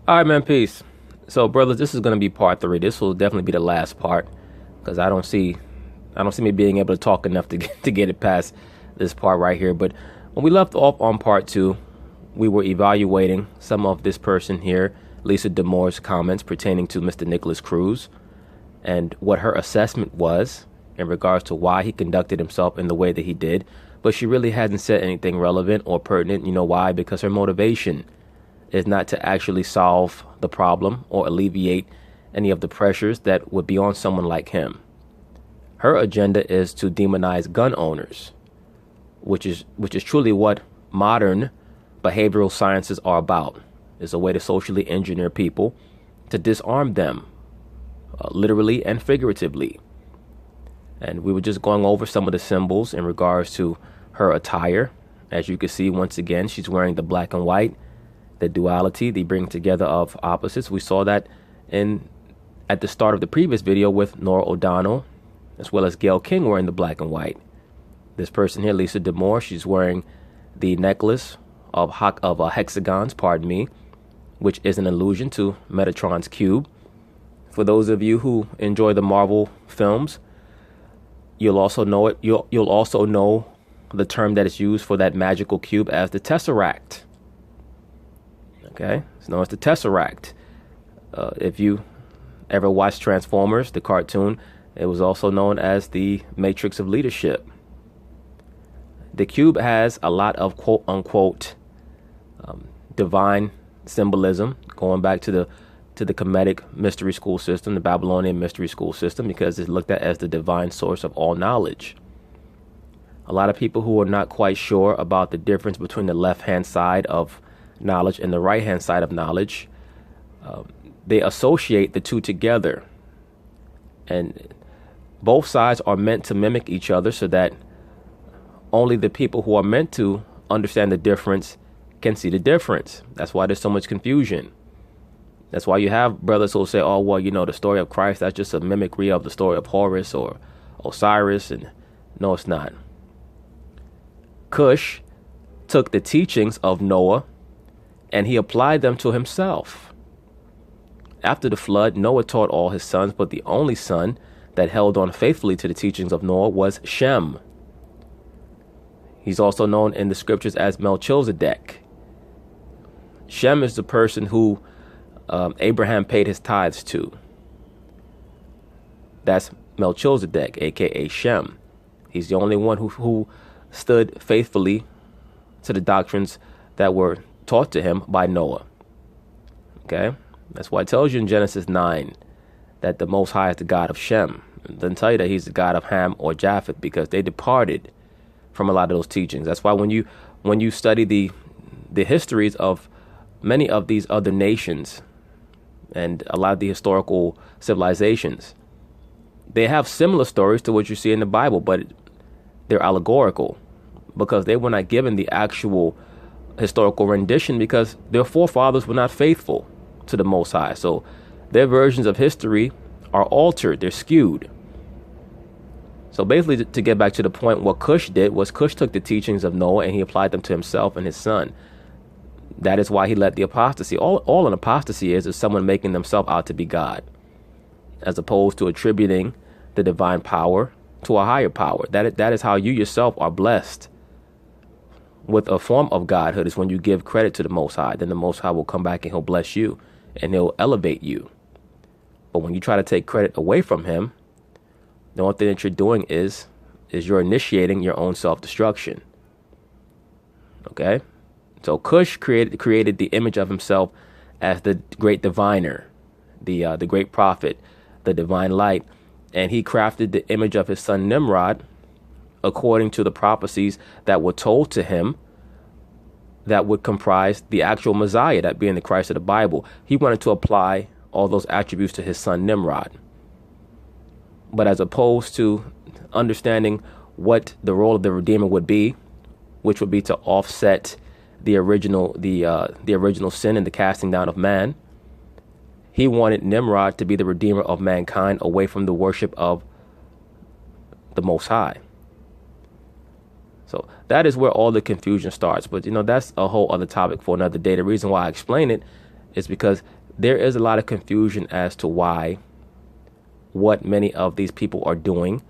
All right, man. Peace. So, brothers, this is going to be part 3. This will definitely be the last part because I don't see me being able to talk enough to get it past this part right here. But when we left off on part 2, we were evaluating some of this person here, Lisa D'Amour's comments pertaining to Mr. Nicholas Cruz and what her assessment was in regards to why he conducted himself in the way that he did. But she really hasn't said anything relevant or pertinent. You know why? Because her motivation is not to actually solve the problem or alleviate any of the pressures that would be on someone like him. Her agenda is to demonize gun owners, which is truly what modern behavioral sciences are about. It's a way to socially engineer people to disarm them, literally and figuratively. And we were just going over some of the symbols in regards to her attire. As you can see, once again, she's wearing the black and white, the duality, the bringing together of opposites. We saw that at the start of the previous video with Nora O'Donnell, as well as Gayle King wearing the black and white. This person here, Lisa D'Amour, she's wearing the necklace of hexagons, which is an allusion to Metatron's cube. For those of you who enjoy the Marvel films, you'll also know it. You'll also know the term that is used for that magical cube as the Tesseract. Okay, it's known as the Tesseract. If you ever watched Transformers, the cartoon, it was also known as the Matrix of Leadership. The cube has a lot of quote unquote divine symbolism, going back to the Kemetic mystery school system, the Babylonian mystery school system, because it's looked at as the divine source of all knowledge. A lot of people who are not quite sure about the difference between the left-hand side of knowledge and the right-hand side of knowledge, they associate the two together. And both sides are meant to mimic each other so that only the people who are meant to understand the difference can see the difference. That's why there's so much confusion. That's why you have brothers who say, oh, well, the story of Christ, that's just a mimicry of the story of Horus or Osiris. And no, it's not. Cush took the teachings of Noah and he applied them to himself. After the flood, Noah taught all his sons, but the only son that held on faithfully to the teachings of Noah was Shem. He's also known in the scriptures as Melchizedek. Shem is the person who Abraham paid his tithes to. That's Melchizedek, aka Shem. He's the only one who stood faithfully to the doctrines that were taught to him by Noah. Okay? That's why it tells you in Genesis 9 that the Most High is the God of Shem. It doesn't tell you that he's the God of Ham or Japheth, because they departed from a lot of those teachings. That's why when you study the histories of many of these other nations and a lot of the historical civilizations, they have similar stories to what you see in the Bible, but they're allegorical because they were not given the actual historical rendition because their forefathers were not faithful to the Most High. So their versions of history are altered, they're skewed. So basically, to get back to the point, what Cush did was Cush took the teachings of Noah and he applied them to himself and his son. That is why he led the apostasy. All an apostasy is someone making themselves out to be God, as opposed to attributing the divine power to a higher power. That is how you yourself are blessed with a form of godhood, is when you give credit to the Most High. Then the Most High will come back and he'll bless you and he'll elevate you. But when you try to take credit away from him, the only thing that you're doing is you're initiating your own self-destruction. Okay? So Cush created the image of himself as the great diviner, the great prophet, the divine light, and he crafted the image of his son Nimrod according to the prophecies that were told to him that would comprise the actual Messiah, that being the Christ of the Bible. He wanted to apply all those attributes to his son Nimrod. But as opposed to understanding what the role of the Redeemer would be, which would be to offset the original sin and the casting down of man, he wanted Nimrod to be the Redeemer of mankind away from the worship of the Most High. So that is where all the confusion starts. But, that's a whole other topic for another day. The reason why I explain it is because there is a lot of confusion as to why what many of these people are doing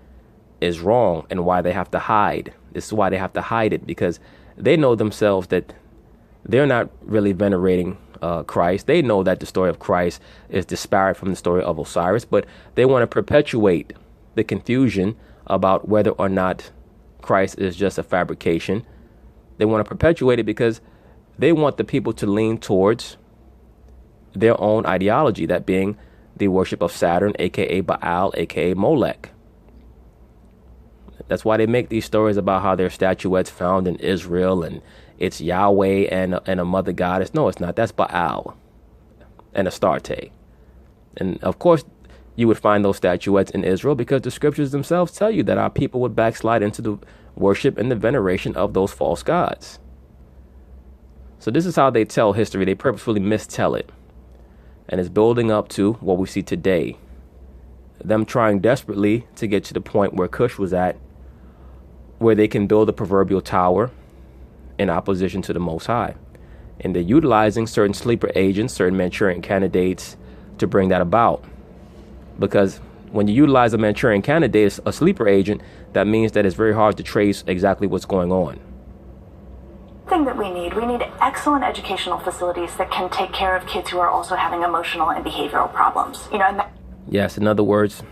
is wrong and why they have to hide. This is why they have to hide it, because they know themselves that they're not really venerating Christ. They know that the story of Christ is disparate from the story of Osiris, but they want to perpetuate the confusion about whether or not Christ is just a fabrication. They want to perpetuate it because they want the people to lean towards their own ideology, that being the worship of Saturn, aka Baal, aka Molech. That's why they make these stories about how their statuettes found in Israel and it's Yahweh and a mother goddess. No, it's not. That's Baal and Astarte. And of course, you would find those statuettes in Israel because the scriptures themselves tell you that our people would backslide into the worship and the veneration of those false gods. So this is how they tell history. They purposefully mistell it. And it's building up to what we see today. Them trying desperately to get to the point where Cush was at, where they can build a proverbial tower in opposition to the Most High. And they're utilizing certain sleeper agents, certain Manchurian candidates to bring that about. Because when you utilize a Manchurian candidate, a sleeper agent, that means that it's very hard to trace exactly what's going on. Thing that we need excellent educational facilities that can take care of kids who are also having emotional and behavioral problems. Yes, in other words,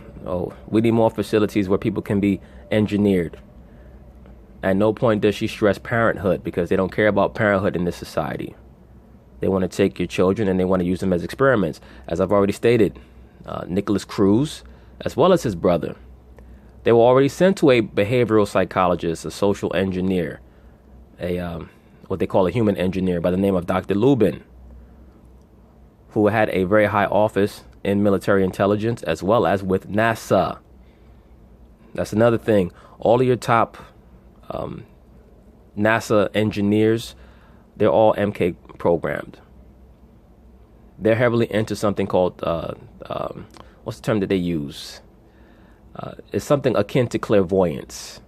we need more facilities where people can be engineered. At no point does she stress parenthood, because they don't care about parenthood in this society. They want to take your children and they want to use them as experiments. As I've already stated, Nicholas Cruz, as well as his brother, they were already sent to a behavioral psychologist, a social engineer, what they call a human engineer by the name of Dr. Lubin, who had a very high office in military intelligence as well as with NASA. That's another thing. All of your top NASA engineers, they're all MK programmed. They're heavily into something called, what's the term that they use? It's something akin to clairvoyance.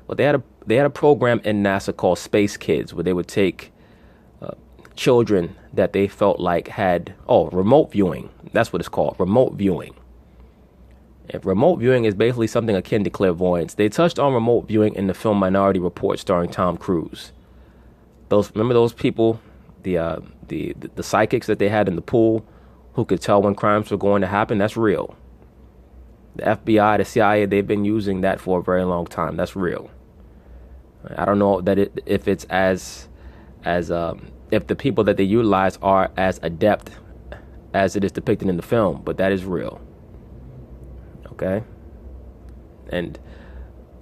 But they had a program in NASA called Space Kids, where they would take children that they felt like had remote viewing. That's what it's called, remote viewing. If remote viewing is basically something akin to clairvoyance. They touched on remote viewing in the film Minority Report starring Tom Cruise. Remember those people, the psychics that they had in the pool who could tell when crimes were going to happen? That's real. The FBI, the CIA, they've been using that for a very long time. That's real. I don't know that if it's as if the people that they utilize are as adept as it is depicted in the film, but that is real. Okay? And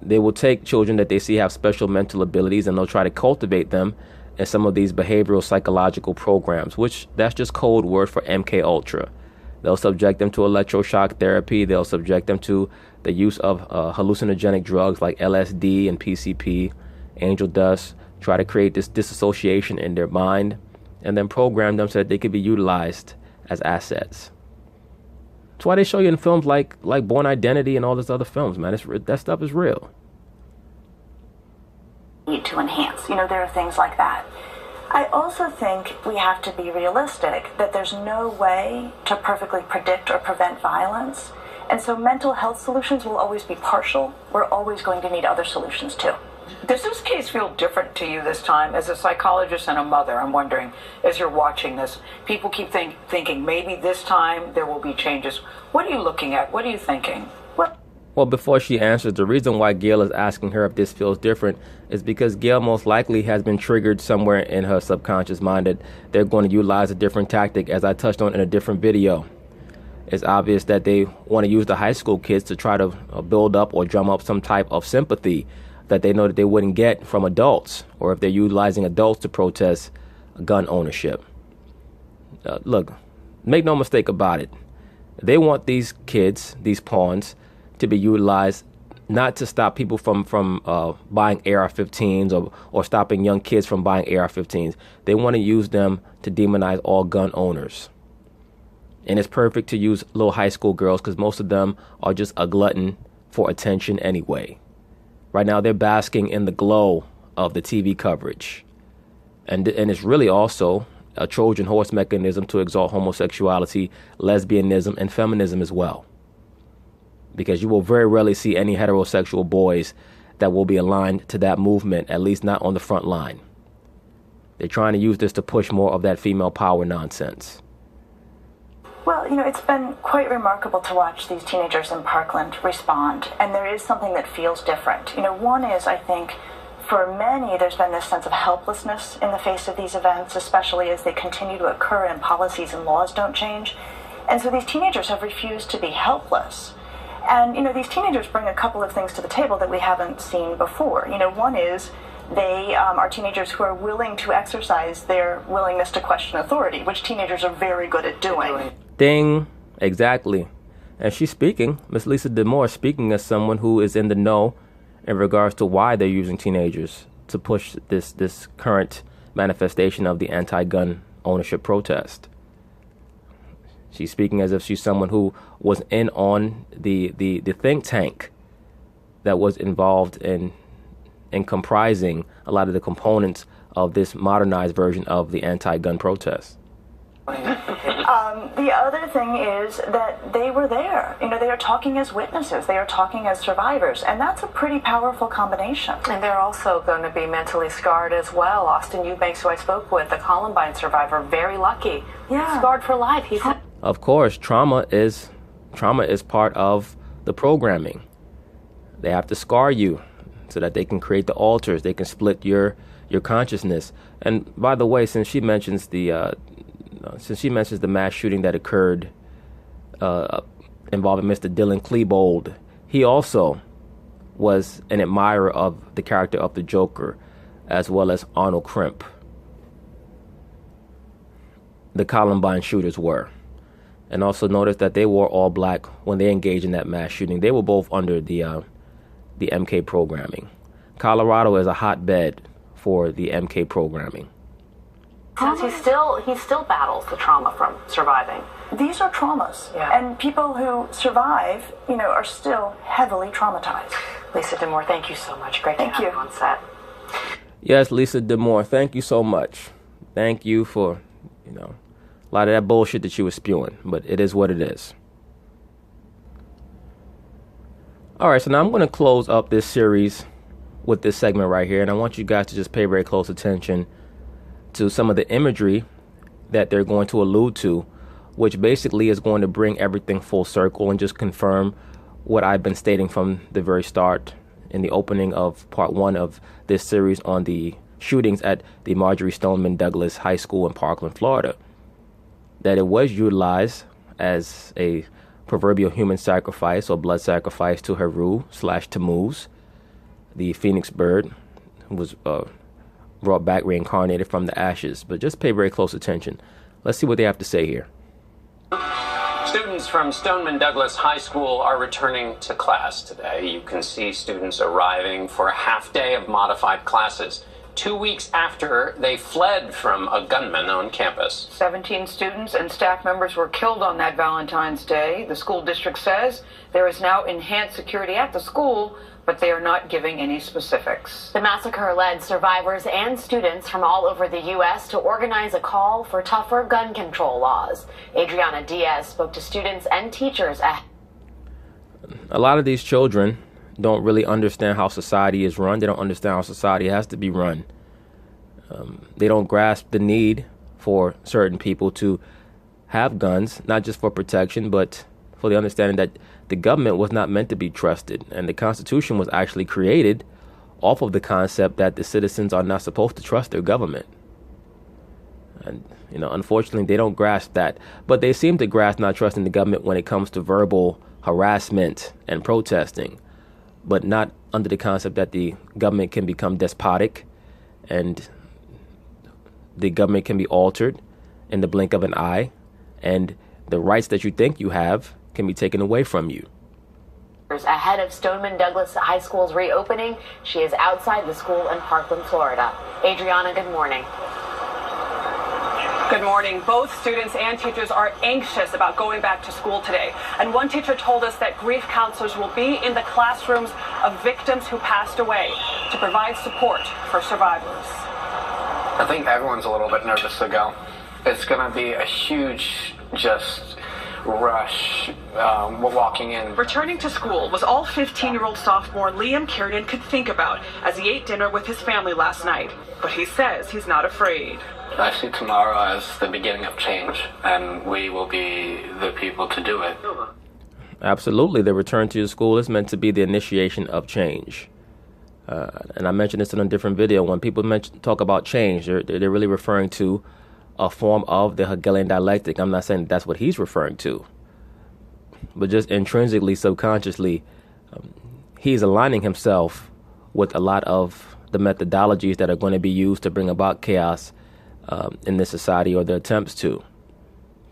they will take children that they see have special mental abilities and they'll try to cultivate them in some of these behavioral psychological programs, which that's just code word for MK Ultra. They'll subject them to electroshock therapy. They'll subject them to the use of hallucinogenic drugs like LSD and PCP, angel dust, try to create this disassociation in their mind, and then program them so that they could be utilized as assets. That's why they show you in films like Born Identity and all these other films, man. That stuff is real. Need to enhance. There are things like that. I also think we have to be realistic that there's no way to perfectly predict or prevent violence. And so mental health solutions will always be partial. We're always going to need other solutions too. Does this case feel different to you this time? As a psychologist and a mother, I'm wondering, as you're watching this, people keep thinking maybe this time there will be changes. What are you looking at? What are you thinking? Well, before she answers, the reason why Gail is asking her if this feels different is because Gail most likely has been triggered somewhere in her subconscious mind that they're going to utilize a different tactic, as I touched on in a different video. It's obvious that they want to use the high school kids to try to build up or drum up some type of sympathy that they know that they wouldn't get from adults, or if they're utilizing adults to protest gun ownership. Look, make no mistake about it. They want these kids, these pawns, to be utilized not to stop people from buying AR-15s or stopping young kids from buying AR-15s. They want to use them to demonize all gun owners. And it's perfect to use little high school girls because most of them are just a glutton for attention anyway. Right now, they're basking in the glow of the TV coverage. And it's really also a Trojan horse mechanism to exalt homosexuality, lesbianism, and feminism as well. Because you will very rarely see any heterosexual boys that will be aligned to that movement, at least not on the front line. They're trying to use this to push more of that female power nonsense. Well, it's been quite remarkable to watch these teenagers in Parkland respond, and there is something that feels different. One is, I think, for many, there's been this sense of helplessness in the face of these events, especially as they continue to occur and policies and laws don't change. And so these teenagers have refused to be helpless. And, these teenagers bring a couple of things to the table that we haven't seen before. One is they are teenagers who are willing to exercise their willingness to question authority, which teenagers are very good at doing. Ding. Exactly. And she's speaking, Miss Lisa DeMoore, speaking as someone who is in the know in regards to why they're using teenagers to push this current manifestation of the anti-gun ownership protest. She's speaking as if she's someone who was in on the think tank that was involved in comprising a lot of the components of this modernized version of the anti-gun protest. The other thing is that they were there. They are talking as witnesses. They are talking as survivors. And that's a pretty powerful combination. And they're also going to be mentally scarred as well. Austin Eubanks, who I spoke with, the Columbine survivor, very lucky. Yeah. Scarred for life. He said. Of course, trauma is part of the programming. They have to scar you so that they can create the altars. They can split your consciousness. And by the way, since she mentions the mass shooting that occurred involving Mr. Dylan Klebold, he also was an admirer of the character of the Joker, as well as Arnold Krimp. The Columbine shooters were. And also notice that they wore all black when they engaged in that mass shooting. They were both under the MK programming. Colorado is a hotbed for the MK programming. Since he still battles the trauma from surviving. These are traumas. Yeah. And people who survive, are still heavily traumatized. Lisa DeMoore, thank you so much. Great to have you on set. Yes, Lisa DeMoore, thank you so much. Thank you for, a lot of that bullshit that you were spewing, but it is what it is. All right, so now I'm going to close up this series with this segment right here, and I want you guys to just pay very close attention to some of the imagery that they're going to allude to, which basically is going to bring everything full circle and just confirm what I've been stating from the very start in the opening of part 1 of this series on the shootings at the Marjorie Stoneman Douglas High School in Parkland, Florida. That it was utilized as a proverbial human sacrifice or blood sacrifice to Heru/Tammuz, the phoenix bird, who was brought back reincarnated from the ashes. But just pay very close attention. Let's see what they have to say here. Students from Stoneman Douglas High School are returning to class today. You can see students arriving for a half day of modified classes, 2 weeks after they fled from a gunman on campus. 17 students and staff members were killed on that Valentine's Day. The school district says there is now enhanced security at the school, but they are not giving any specifics. The massacre led survivors and students from all over the U.S. to organize a call for tougher gun control laws. Adriana Diaz spoke to students and teachers. A lot of these children don't really understand how society is run. They don't understand how society has to be run. They don't grasp the need for certain people to have guns, not just for protection, but for the understanding that the government was not meant to be trusted. And the Constitution was actually created off of the concept that the citizens are not supposed to trust their government. And, unfortunately, they don't grasp that. But they seem to grasp not trusting the government when it comes to verbal harassment and protesting, but not under the concept that the government can become despotic and the government can be altered in the blink of an eye, and the rights that you think you have can be taken away from you. Ahead of Stoneman Douglas High School's reopening, she is outside the school in Parkland, Florida. Adriana, good morning. Good morning. Both students and teachers are anxious about going back to school today. And one teacher told us that grief counselors will be in the classrooms of victims who passed away to provide support for survivors. I think everyone's a little bit nervous to go. It's going to be a huge just rush walking in. Returning to school was all 15-year-old sophomore Liam Kiernan could think about as he ate dinner with his family last night. But he says he's not afraid. I see tomorrow as the beginning of change, and we will be the people to do it. Absolutely. The return to your school is meant to be the initiation of change. And I mentioned this in a different video. When people talk about change, they're really referring to a form of the Hegelian dialectic. I'm not saying that's what he's referring to, but just intrinsically, subconsciously, he's aligning himself with a lot of the methodologies that are going to be used to bring about chaos in this society, or the attempts to,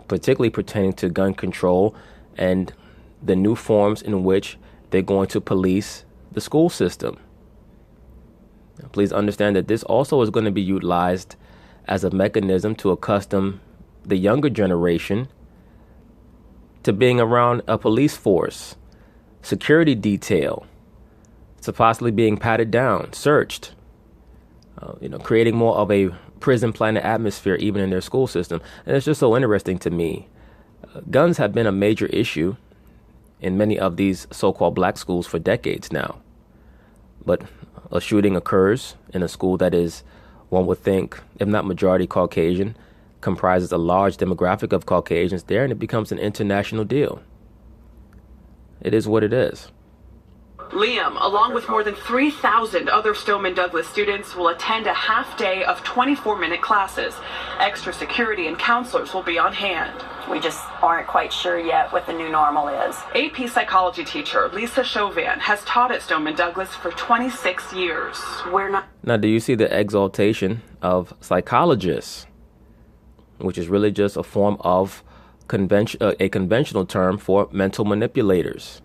particularly pertaining to gun control and the new forms in which they're going to police the school system. Please understand that this also is going to be utilized as a mechanism to accustom the younger generation to being around a police force, security detail, to possibly being patted down, searched, creating more of a prison planet atmosphere even in their school system. And it's just so interesting to me. Guns have been a major issue in many of these so-called black schools for decades now. But a shooting occurs in a school that is, one would think, if not majority Caucasian, comprises a large demographic of Caucasians there, and it becomes an international deal. It is what it is. Liam, along with more than 3,000 other Stoneman Douglas students, will attend a half day of 24-minute classes. Extra security and counselors will be on hand. We just aren't quite sure yet what the new normal is. AP psychology teacher Lisa Chauvin has taught at Stoneman Douglas for 26 years. Now, do you see the exaltation of psychologists, which is really just a form of a conventional term for mental manipulators?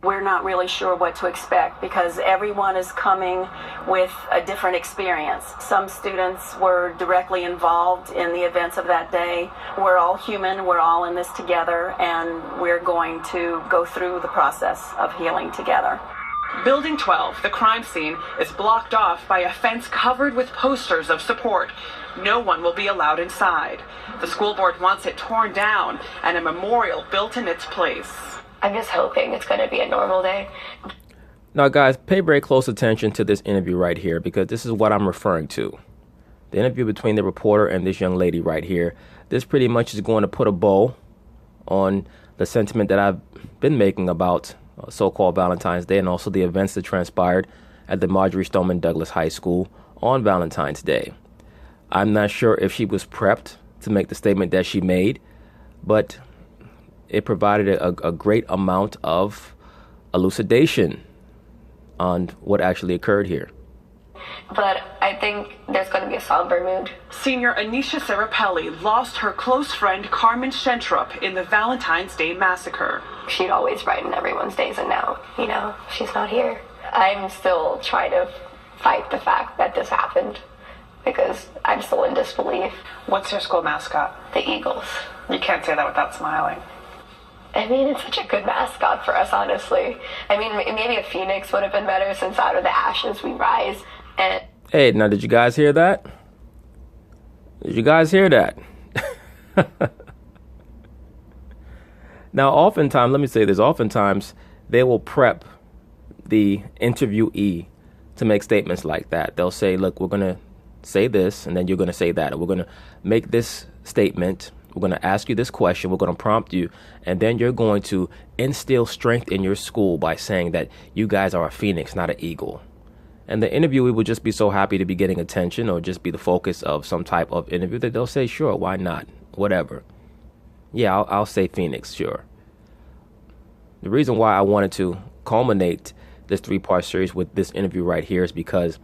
We're not really sure what to expect because everyone is coming with a different experience. Some students were directly involved in the events of that day. We're all human, we're all in this together, and we're going to go through the process of healing together. Building 12, the crime scene, is blocked off by a fence covered with posters of support. No one will be allowed inside. The school board wants it torn down and a memorial built in its place. I'm just hoping it's going to be a normal day. Now, guys, pay very close attention to this interview right here, because this is what I'm referring to. The interview between the reporter and this young lady right here. This pretty much is going to put a bow on the sentiment that I've been making about so-called Valentine's Day and also the events that transpired at the Marjorie Stoneman Douglas High School on Valentine's Day. I'm not sure if she was prepped to make the statement that she made, but it provided a great amount of elucidation on what actually occurred here. But I think there's going to be a somber mood. Senior Anisha Sarapelli lost her close friend Carmen Shentrup in the Valentine's Day massacre. She'd always brighten everyone's days, and now, she's not here. I'm still trying to fight the fact that this happened because I'm still in disbelief. What's your school mascot? The Eagles. You can't say that without smiling. I mean, it's such a good mascot for us, honestly. I mean, maybe a phoenix would have been better, since out of the ashes we rise. And hey, now, did you guys hear that? Did you guys hear that? Now, oftentimes, let me say this, oftentimes they will prep the interviewee to make statements like that. They'll say, look, we're going to say this, and then you're going to say that. Or we're going to make this statement. We're going to ask you this question. We're going to prompt you. And then you're going to instill strength in your school by saying that you guys are a phoenix, not an eagle. And the interviewee will just be so happy to be getting attention, or just be the focus of some type of interview, that they'll say, sure, why not? Whatever. Yeah, I'll say phoenix, sure. The reason why I wanted to culminate this 3-part series with this interview right here is because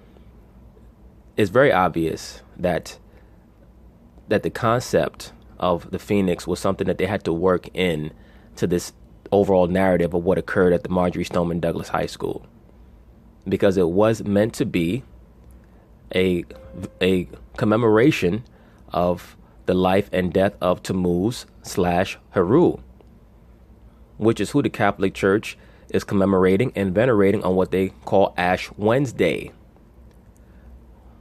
it's very obvious that the concept of the phoenix was something that they had to work in to this overall narrative of what occurred at the Marjorie Stoneman Douglas High School, because it was meant to be a commemoration of the life and death of Tammuz/Heru, which is who the Catholic Church is commemorating and venerating on what they call Ash Wednesday,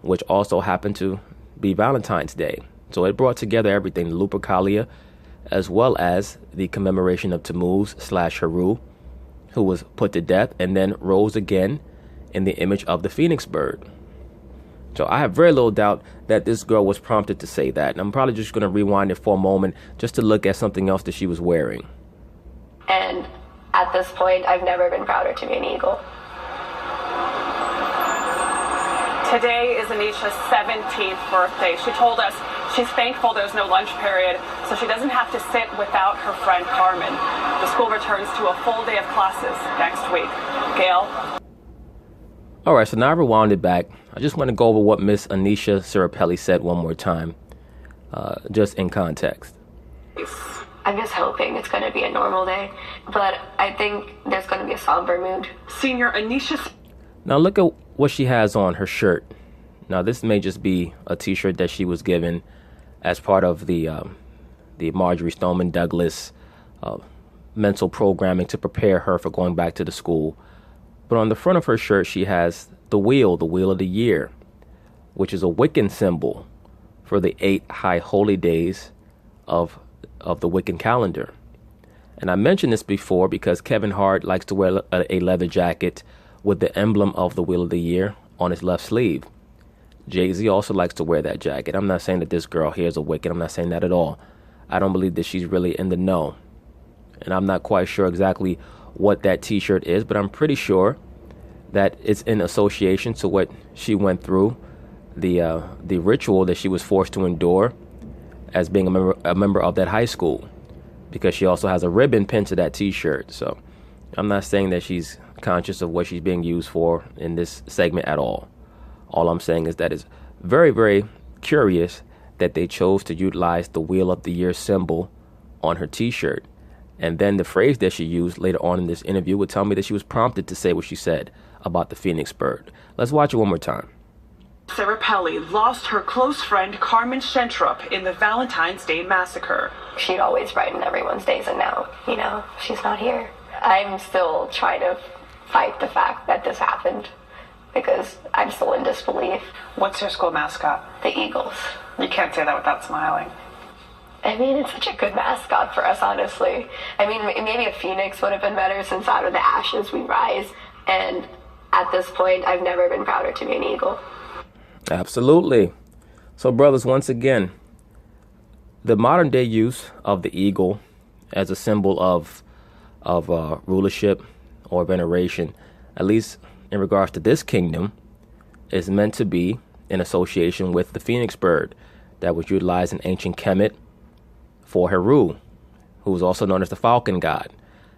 which also happened to be Valentine's Day. So it brought together everything, the Lupercalia, as well as the commemoration of Tammuz/Heru, who was put to death and then rose again in the image of the phoenix bird. So I have very little doubt that this girl was prompted to say that. And I'm probably just going to rewind it for a moment just to look at something else that she was wearing. And at this point, I've never been prouder to be an Eagle. Today is Anisha's 17th birthday. She told us she's thankful there's no lunch period, so she doesn't have to sit without her friend Carmen. The school returns to a full day of classes next week. Gail? All right, so now I rewound it back. I just want to go over what Miss Anisha Sirapelli said one more time, just in context. I'm just hoping it's going to be a normal day, but I think there's going to be a somber mood. Senior Anisha... Now look at what she has on her shirt. Now this may just be a t-shirt that she was given as part of the Marjorie Stoneman Douglas mental programming to prepare her for going back to the school. But on the front of her shirt, she has the wheel of the year, which is a Wiccan symbol for the 8 high holy days of the Wiccan calendar. And I mentioned this before because Kevin Hart likes to wear a leather jacket with the emblem of the wheel of the year on his left sleeve. Jay-Z also likes to wear that jacket. I'm not saying that this girl here is a Wiccan. I'm not saying that at all. I don't believe that she's really in the know. And I'm not quite sure exactly what that t-shirt is, but I'm pretty sure that it's in association to what she went through, the ritual that she was forced to endure as being a member of that high school, because she also has a ribbon pinned to that t-shirt. So I'm not saying that she's conscious of what she's being used for in this segment at all. All I'm saying is that it's very, very curious that they chose to utilize the wheel of the year symbol on her t-shirt. And then the phrase that she used later on in this interview would tell me that she was prompted to say what she said about the phoenix bird. Let's watch it one more time. Sirapelli lost her close friend Carmen Schentrup in the Valentine's Day massacre. She'd always brighten everyone's days, and now, she's not here. I'm still trying to fight the fact that this happened because I'm still in disbelief. What's your school mascot? The Eagles. You can't say that without smiling. I mean, it's such a good mascot for us, honestly. I mean, maybe a phoenix would have been better since out of the ashes we rise. And at this point, I've never been prouder to be an Eagle. Absolutely. So, brothers, once again, the modern day use of the eagle as a symbol of rulership or veneration, at least in regards to this kingdom, is meant to be in association with the phoenix bird that was utilized in ancient Kemet for Heru, who was also known as the falcon god.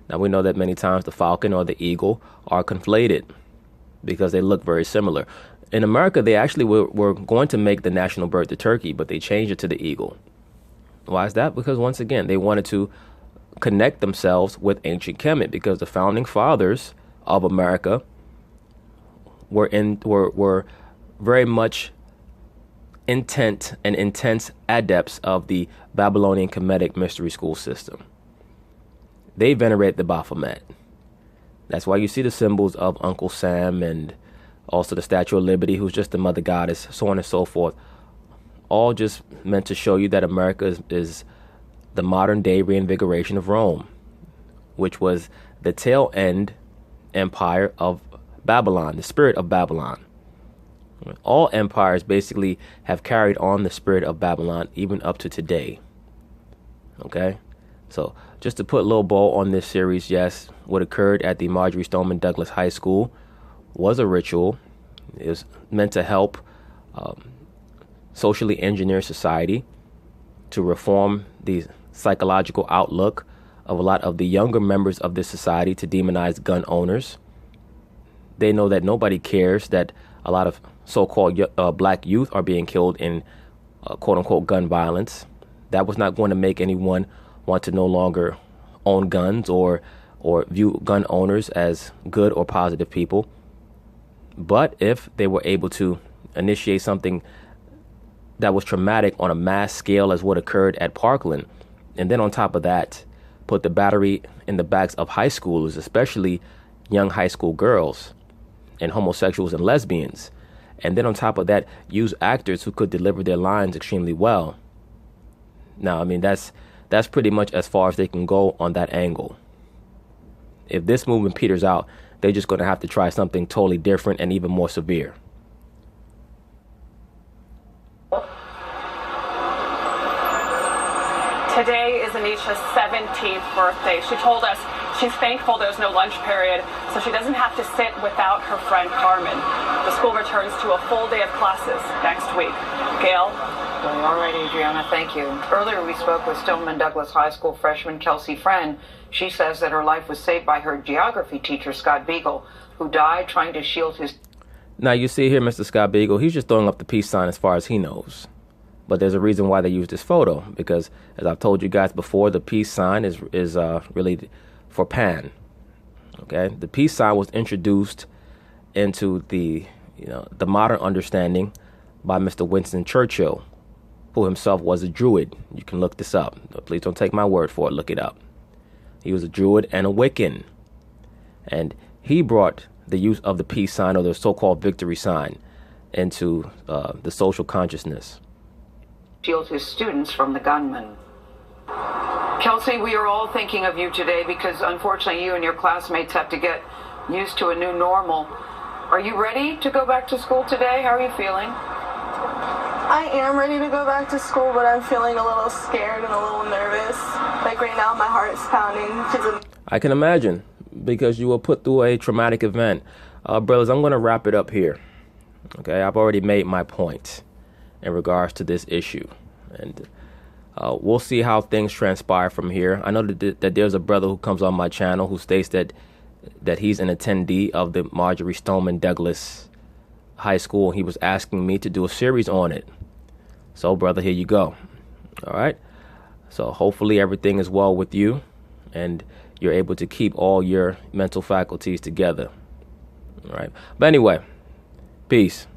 Now we know that many times the falcon or the eagle are conflated because they look very similar. In America, they actually were going to make the national bird the turkey, but they changed it to the eagle. Why is that? Because once again, they wanted to connect themselves with ancient Kemet, because the founding fathers of America were very much intense adepts of the Babylonian Kemetic mystery school system. They venerate the Baphomet. That's why you see the symbols of Uncle Sam and also the Statue of Liberty, who's just the mother goddess, so on and so forth. All just meant to show you that America is the modern day reinvigoration of Rome, which was the tail end empire of Babylon, the spirit of Babylon. All empires basically have carried on the spirit of Babylon even up to today. Okay? So just to put a little bow on this series, yes, what occurred at the Marjorie Stoneman Douglas High School was a ritual. It was meant to help socially engineer society, to reform the psychological outlook of a lot of the younger members of this society, to demonize gun owners. They know that nobody cares that a lot of so-called black youth are being killed in quote-unquote gun violence. That was not going to make anyone want to no longer own guns or view gun owners as good or positive people. But if they were able to initiate something that was traumatic on a mass scale as what occurred at Parkland, and then on top of that, put the battery in the backs of high schoolers, especially young high school girls and homosexuals and lesbians, and then on top of that, use actors who could deliver their lines extremely well, Now, I mean, that's pretty much as far as they can go on that angle. If this movement peters out, they're just going to have to try something totally different and even more severe. Today is Anisha's 17th birthday. She told us she's thankful there's no lunch period, so she doesn't have to sit without her friend Carmen. The school returns to a full day of classes next week. Gail? Well, all right, Adriana, thank you. Earlier we spoke with Stoneman Douglas High School freshman Kelsey Friend. She says that her life was saved by her geography teacher, Scott Beagle, who died trying to shield his... Now, you see here, Mr. Scott Beagle, he's just throwing up the peace sign as far as he knows. But there's a reason why they used this photo, because as I've told you guys before, the peace sign is really for Pan. Okay, the peace sign was introduced into the modern understanding by Mr. Winston Churchill, who himself was a Druid. You can look this up. Please don't take my word for it. Look it up. He was a Druid and a Wiccan, and he brought the use of the peace sign, or the so-called victory sign, into the social consciousness. Shield his students from the gunman. Kelsey, we are all thinking of you today because unfortunately you and your classmates have to get used to a new normal. Are you ready to go back to school today? How are you feeling? I am ready to go back to school, but I'm feeling a little scared and a little nervous. Like right now my heart is pounding. I can imagine, because you were put through a traumatic event. Brothers, I'm going to wrap it up here. Okay, I've already made my point in regards to this issue, and we'll see how things transpire from here. I know that there's a brother who comes on my channel who states that he's an attendee of the Marjorie Stoneman Douglas High School. He was asking me to do a series on it. So, brother, here you go. All right. So hopefully everything is well with you, and you're able to keep all your mental faculties together. All right. But anyway, peace.